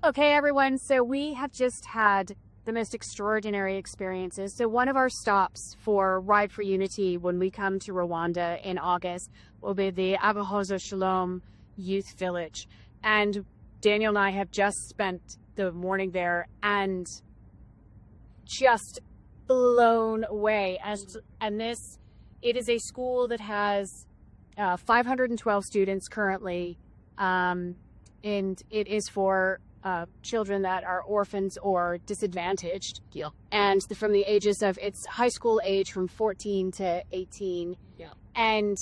Okay, everyone. So we have just had the most extraordinary experiences. So one of our stops for Ride for Unity when we come to Rwanda in August will be the Agahozo-Shalom Youth Village. And Daniel and I have just spent the morning there and just blown away. It is a school that has 512 students currently, and it is for children that are orphans or disadvantaged. Yeah. And from the ages of, it's high school age from 14 to 18. Yeah. And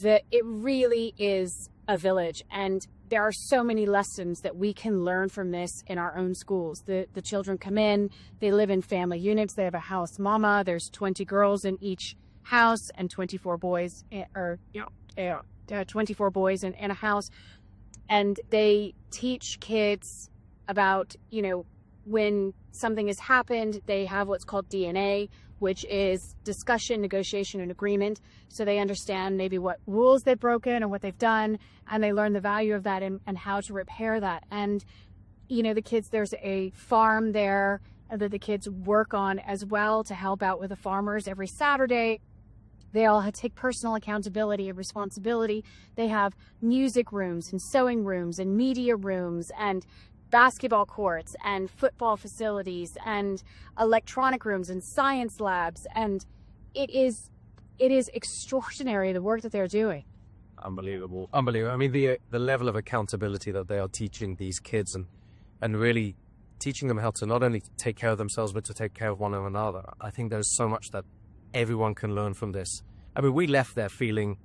it really is a village. And there are so many lessons that we can learn from this in our own schools. The children come in, they live in family units, they have a house mama, there's 20 girls in each house and 24 boys, 24 boys in a house. And they teach kids about, when something has happened, they have what's called DNA, which is discussion, negotiation, and agreement. So they understand maybe what rules they've broken or what they've done, and they learn the value of that and how to repair that. And, the kids, there's a farm there that the kids work on as well to help out with the farmers every Saturday. They all take personal accountability and responsibility. They have music rooms and sewing rooms and media rooms and basketball courts and football facilities and electronic rooms and science labs. And it is extraordinary, the work that they're doing. Unbelievable. I mean, the level of accountability that they are teaching these kids and really teaching them how to not only take care of themselves, but to take care of one another. I think there's so much that everyone can learn from this. I mean, we left there feeling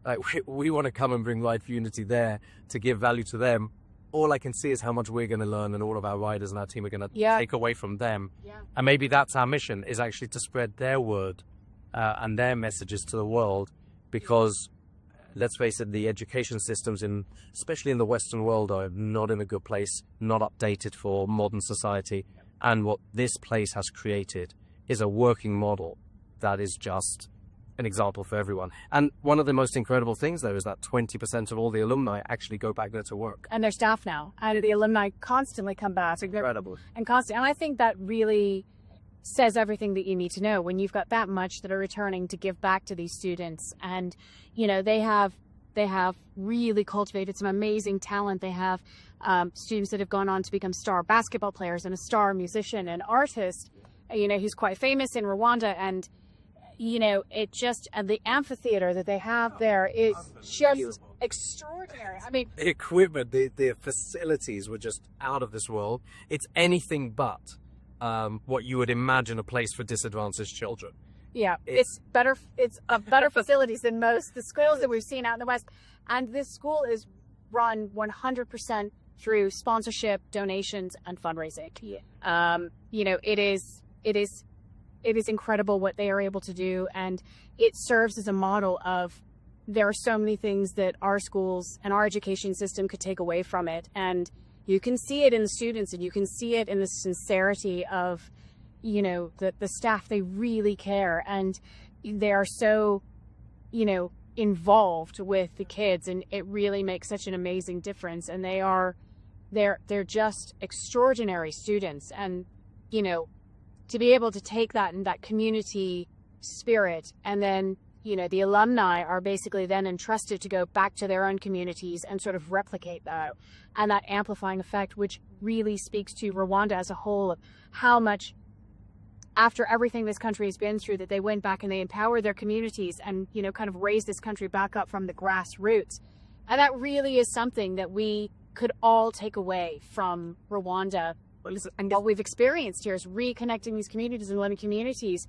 like we want to come and bring Ride for Unity there to give value to them. All I can see is how much we're going to learn, and all of our riders and our team are going to take away from them. Yeah. And maybe that's our mission, is actually to spread their word and their messages to the world, because let's face it, the education systems, especially in the Western world, are not in a good place, not updated for modern society. And what this place has created is a working model that is just an example for everyone. And one of the most incredible things, though, is that 20% of all the alumni actually go back there to work. And their staff now. And the alumni constantly come back. Incredible. And I think that really says everything that you need to know when you've got that much that are returning to give back to these students. And, they have really cultivated some amazing talent. They have students that have gone on to become star basketball players and a star musician and artist. He's quite famous in Rwanda, and the amphitheater that they have there is just extraordinary. I mean, the equipment, the facilities were just out of this world. It's anything but what you would imagine a place for disadvantaged children. Yeah, it's better facilities than most the schools that we've seen out in the West. And this school is run 100% through sponsorship, donations, and fundraising. Yeah. It is incredible what they are able to do, and it serves as a model of there are so many things that our schools and our education system could take away from it. And you can see it in the students, and you can see it in the sincerity of, the staff. They really care, and they are so, involved with the kids, and it really makes such an amazing difference. And they're just extraordinary students. And, to be able to take that and that community spirit, and then, the alumni are basically then entrusted to go back to their own communities and sort of replicate that, and that amplifying effect, which really speaks to Rwanda as a whole, of how much, after everything this country has been through, that they went back and they empowered their communities and, kind of raised this country back up from the grassroots. And that really is something that we could all take away from Rwanda. And what we've experienced here is reconnecting these communities and letting communities,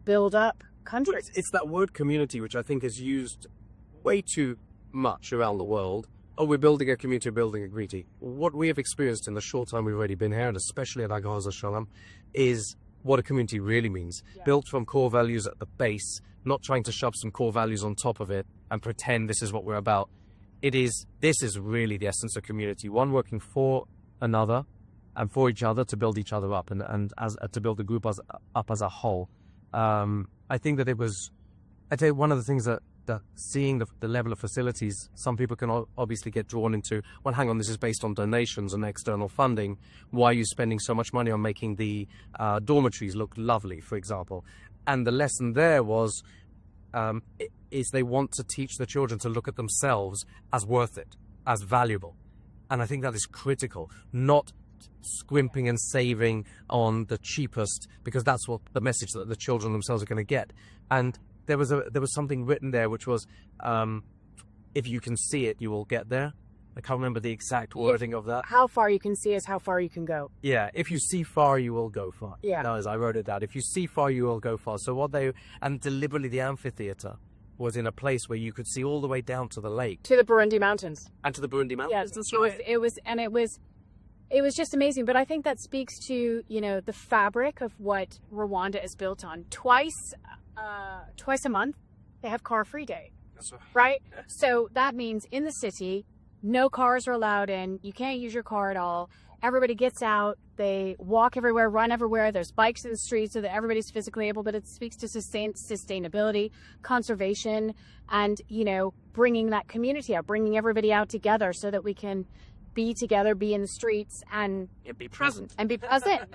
build up countries. It's that word community, which I think is used way too much around the world. Oh, we're building a community, building a community. What we have experienced in the short time we've already been here, and especially at Agahozo-Shalom, is what a community really means. Yeah. Built from core values at the base, not trying to shove some core values on top of it and pretend this is what we're about. This is really the essence of community. One working for another, and for each other, to build each other up, and as to build the group up as a whole. I think that it was, I tell you, one of the things that seeing the level of facilities, some people can obviously get drawn into, well, hang on, this is based on donations and external funding. Why are you spending so much money on making the dormitories look lovely, for example? And the lesson there was, is they want to teach the children to look at themselves as worth it, as valuable. And I think that is critical, not scrimping and saving on the cheapest, because that's what the message that the children themselves are going to get. And there was something written there which was, if you can see it, you will get there. I can't remember the exact wording of that. How far you can see is how far you can go. Yeah, if you see far, you will go far. Yeah. No, as I wrote it down. If you see far, you will go far. So and deliberately the amphitheater was in a place where you could see all the way down to the lake. To the Burundi Mountains. And to the Burundi Mountains. Yes, it was just amazing. But I think that speaks to, the fabric of what Rwanda is built on. Twice a month, they have car-free day. That's right. Right? So that means in the city, no cars are allowed in. You can't use your car at all. Everybody gets out. They walk everywhere, run everywhere. There's bikes in the streets so that everybody's physically able. But it speaks to sustainability, conservation, and, bringing that community out, bringing everybody out together so that we can be together, be in the streets, and be present.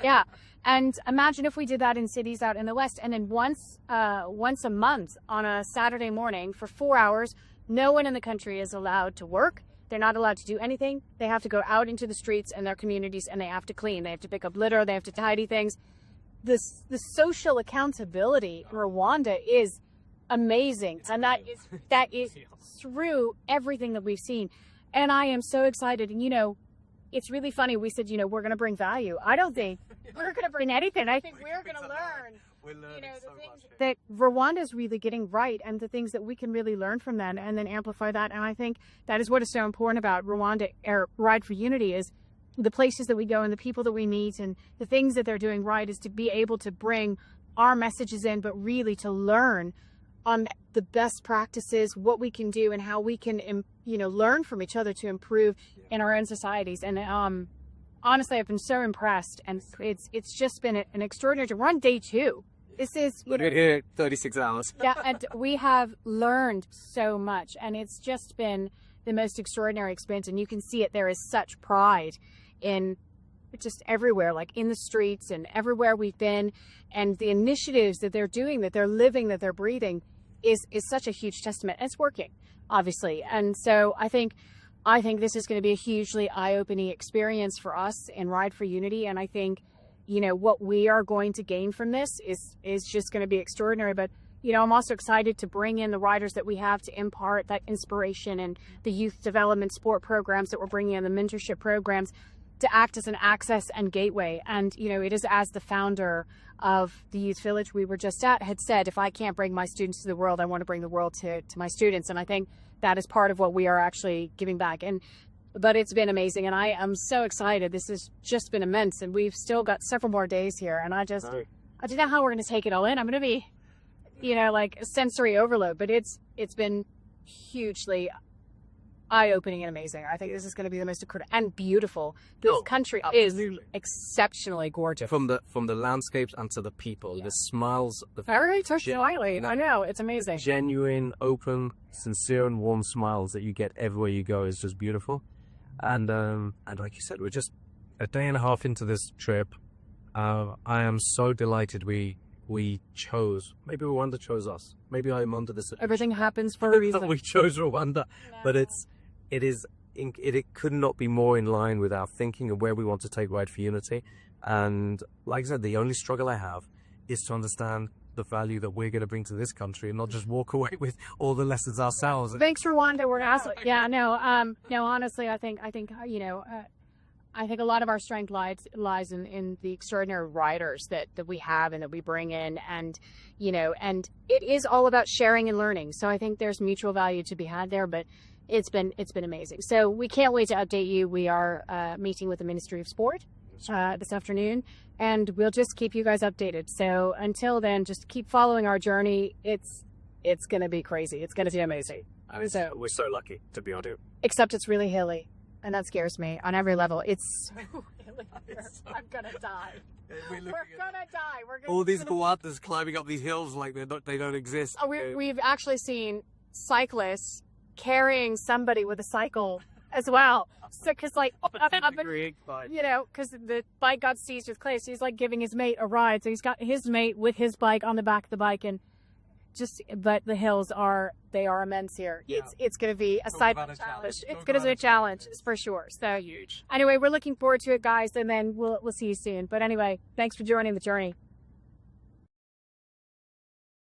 Yeah. And imagine if we did that in cities out in the West. And then once a month on a Saturday morning for 4 hours, no one in the country is allowed to work. They're not allowed to do anything. They have to go out into the streets and their communities, and they have to clean. They have to pick up litter. They have to tidy things. The social accountability in Rwanda is amazing. And that is through everything that we've seen. And I am so excited. And, it's really funny. We said, we're going to bring value. I don't think we're going to bring anything. I think we're going to learn. We're learning the things that Rwanda is really getting right, and the things that we can really learn from them and then amplify that. And I think that is what is so important about Rwanda Ride for Unity is the places that we go and the people that we meet and the things that they're doing right is to be able to bring our messages in, but really to learn on the best practices, what we can do and how we can, learn from each other to improve in our own societies. And honestly, I've been so impressed, and it's just been an extraordinary. We're on day 2. This is, We're here 36 hours. Yeah, and we have learned so much, and it's just been the most extraordinary experience. And you can see it. There is such pride in just everywhere, like in the streets and everywhere we've been, and the initiatives that they're doing, that they're living, that they're breathing, is such a huge testament. And it's working, obviously. And so I think this is going to be a hugely eye-opening experience for us in Ride for Unity. And I think, what we are going to gain from this is just going to be extraordinary. But, I'm also excited to bring in the riders that we have to impart that inspiration and the youth development sport programs that we're bringing in, the mentorship programs, to act as an access and gateway. And, it is as the founder of the youth village we were just at had said, if I can't bring my students to the world, I want to bring the world to my students. And I think that is part of what we are actually giving back. But it's been amazing. And I am so excited. This has just been immense. And we've still got several more days here. And I don't know how we're going to take it all in. I'm going to be, like sensory overload, but it's been hugely eye-opening and amazing. I think this is going to be the most incredible and beautiful. This country is exceptionally gorgeous. From the landscapes and to the people, the smiles. Very touchy-lightly. I know, it's amazing. Genuine, open, sincere, and warm smiles that you get everywhere you go is just beautiful. And like you said, we're just a day and a half into this trip. I am so delighted we chose. Maybe Rwanda chose us. Maybe I'm under this. Everything happens for a reason. We chose Rwanda, but it could not be more in line with our thinking and where we want to take Ride for Unity. And like I said, the only struggle I have is to understand the value that we're going to bring to this country and not just walk away with all the lessons ourselves. Thanks, Rwanda. We're asking. Yeah, no. Honestly, I think a lot of our strength lies in the extraordinary riders that we have and that we bring in, and it is all about sharing and learning. So I think there's mutual value to be had there, but it's been amazing. So we can't wait to update you. We are meeting with the Ministry of Sport this afternoon, and we'll just keep you guys updated. So until then, just keep following our journey. It's going to be crazy. It's going to be amazing. We're so lucky to be on it. Except it's really hilly. And that scares me on every level. It's I'm gonna die. We're gonna die. All these Rwandans climbing up these hills like they don't exist. We've actually seen cyclists carrying somebody with a cycle as well. So, because like, you know, because the bike got seized with clay, so he's like giving his mate a ride. So he's got his mate with his bike on the back of the bike, and but the hills are immense here. Yeah. It's going to be a side challenge. It's going to be a challenge for sure. So huge. Anyway, we're looking forward to it, guys, and then we'll see you soon. But anyway, thanks for joining the journey.